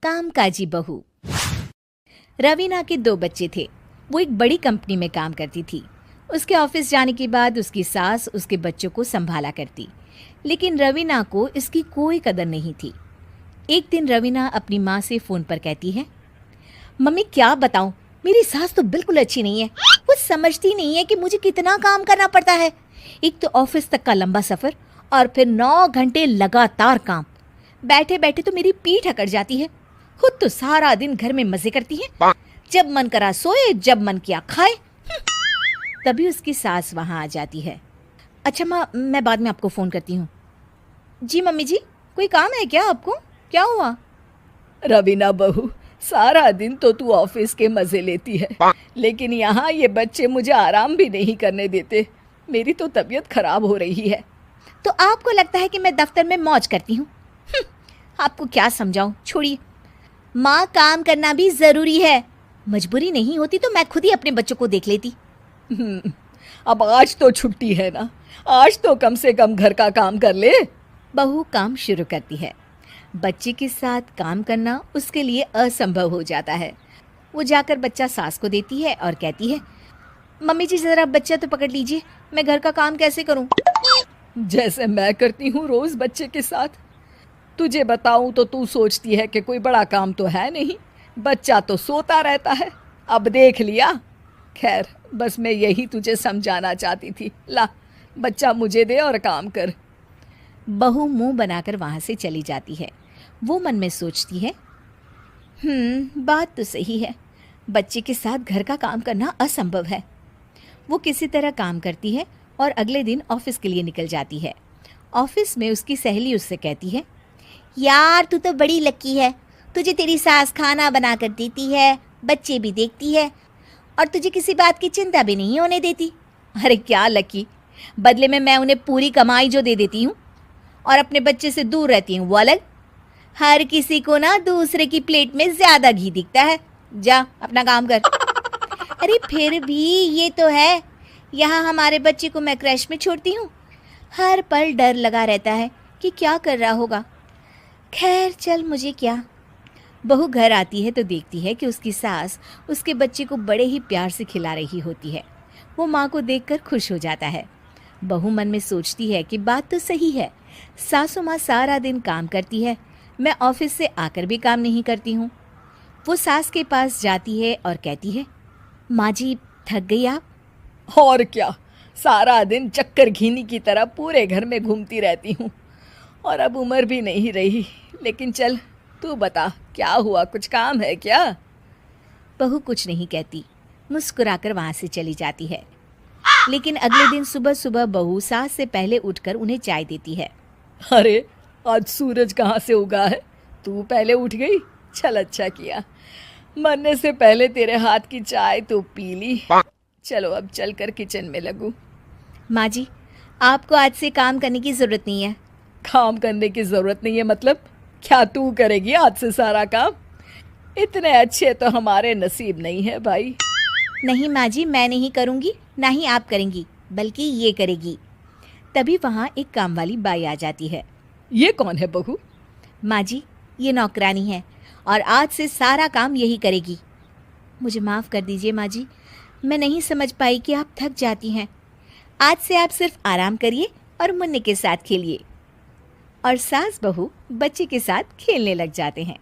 कामकाजी बहू। रवीना के 2 बच्चे थे। वो एक बड़ी कंपनी में काम करती थी। उसके ऑफिस जाने के बाद उसकी सास उसके बच्चों को संभाला करती, लेकिन रवीना को इसकी कोई कदर नहीं थी। एक दिन रवीना अपनी माँ से फ़ोन पर कहती है, मम्मी क्या बताऊं, मेरी सास तो बिल्कुल अच्छी नहीं है। वो समझती नहीं है कि मुझे कितना काम करना पड़ता है। एक तो ऑफिस तक का लंबा सफ़र और फिर 9 घंटे लगातार काम। बैठे बैठे तो मेरी पीठ अकड़ जाती है। खुद तो सारा दिन घर में मजे करती है, जब मन करा सोए, जब मन किया खाए। तभी उसकी सास वहां आ जाती है। अच्छा माँ, मैं बाद में आपको फ़ोन करती हूँ। जी मम्मी जी, कोई काम है क्या आपको? क्या हुआ? रवीना बहू, सारा दिन तो तू ऑफिस के मजे लेती है, लेकिन यहाँ ये बच्चे मुझे आराम भी नहीं करने देते। मेरी तो तबीयत खराब हो रही है। तो आपको लगता है कि मैं दफ्तर में मौज करती हूँ? आपको क्या समझाऊं, छोड़िए। माँ, काम करना भी ज़रूरी है। मजबूरी नहीं होती तो मैं खुद ही अपने बच्चों को देख लेती। अब आज तो छुट्टी है ना, आज तो कम से कम घर का काम कर ले। बहू काम शुरू करती है। बच्चे के साथ काम करना उसके लिए असंभव हो जाता है। वो जाकर बच्चा सास को देती है और कहती है, मम्मी जी ज़रा बच्चा तो पकड़ लीजिए, मैं घर का काम कैसे करूं? जैसे मैं करती हूँ रोज बच्चे के साथ। तुझे बताऊं तो तू सोचती है कि कोई बड़ा काम तो है नहीं, बच्चा तो सोता रहता है। अब देख लिया। खैर, बस मैं यही तुझे समझाना चाहती थी। ला, बच्चा मुझे दे और काम कर। बहू मुंह बनाकर वहां से चली जाती है। वो मन में सोचती है, बात तो सही है, बच्चे के साथ घर का काम करना असंभव है। वो किसी तरह काम करती है और अगले दिन ऑफिस के लिए निकल जाती है। ऑफिस में उसकी सहेली उससे कहती है, यार तू तो बड़ी लकी है, तुझे तेरी सास खाना बना कर देती है, बच्चे भी देखती है और तुझे किसी बात की चिंता भी नहीं होने देती। अरे क्या लकी, बदले में मैं उन्हें पूरी कमाई जो दे देती हूँ और अपने बच्चे से दूर रहती हूँ वो अलग। हर किसी को ना दूसरे की प्लेट में ज़्यादा घी दिखता है। जा अपना काम कर। अरे फिर भी ये तो है, यहाँ हमारे बच्चे को मैं क्रैश में छोड़ती हूँ, हर पल डर लगा रहता है कि क्या कर रहा होगा। खैर चल, मुझे क्या। बहू घर आती है तो देखती है कि उसकी सास उसके बच्चे को बड़े ही प्यार से खिला रही होती है। वो माँ को देखकर खुश हो जाता है। बहू मन में सोचती है कि बात तो सही है, सासू माँ सारा दिन काम करती है, मैं ऑफिस से आकर भी काम नहीं करती हूँ। वो सास के पास जाती है और कहती है, माँ जी थक गई आप? और क्या, सारा दिन चक्कर घीनी की तरह पूरे घर में घूमती रहती हूँ और अब उम्र भी नहीं रही। लेकिन चल तू बता, क्या हुआ, कुछ काम है क्या? बहू कुछ नहीं कहती, मुस्कुराकर वहाँ से चली जाती है। लेकिन अगले दिन सुबह सुबह बहू सास से पहले उठकर उन्हें चाय देती है। अरे आज सूरज कहाँ से उगा है, तू पहले उठ गई। चल अच्छा किया, मरने से पहले तेरे हाथ की चाय तो पी ली। चलो अब चलकर किचन में लगूं। माँ जी, आपको आज से काम करने की ज़रूरत नहीं है। काम करने की ज़रूरत नहीं है मतलब? क्या तू करेगी आज से सारा काम? इतने अच्छे तो हमारे नसीब नहीं है भाई। नहीं माँ जी, मैं नहीं करूँगी, ना ही आप करेंगी, बल्कि ये करेगी। तभी वहाँ एक काम वाली बाई आ जाती है। ये कौन है बहू? माँ जी, ये नौकरानी है और आज से सारा काम यही करेगी। मुझे माफ़ कर दीजिए माँ जी, मैं नहीं समझ पाई कि आप थक जाती हैं। आज से आप सिर्फ आराम करिए और मुन्ने के साथ खेलिए। और सास बहू बच्चे के साथ खेलने लग जाते हैं।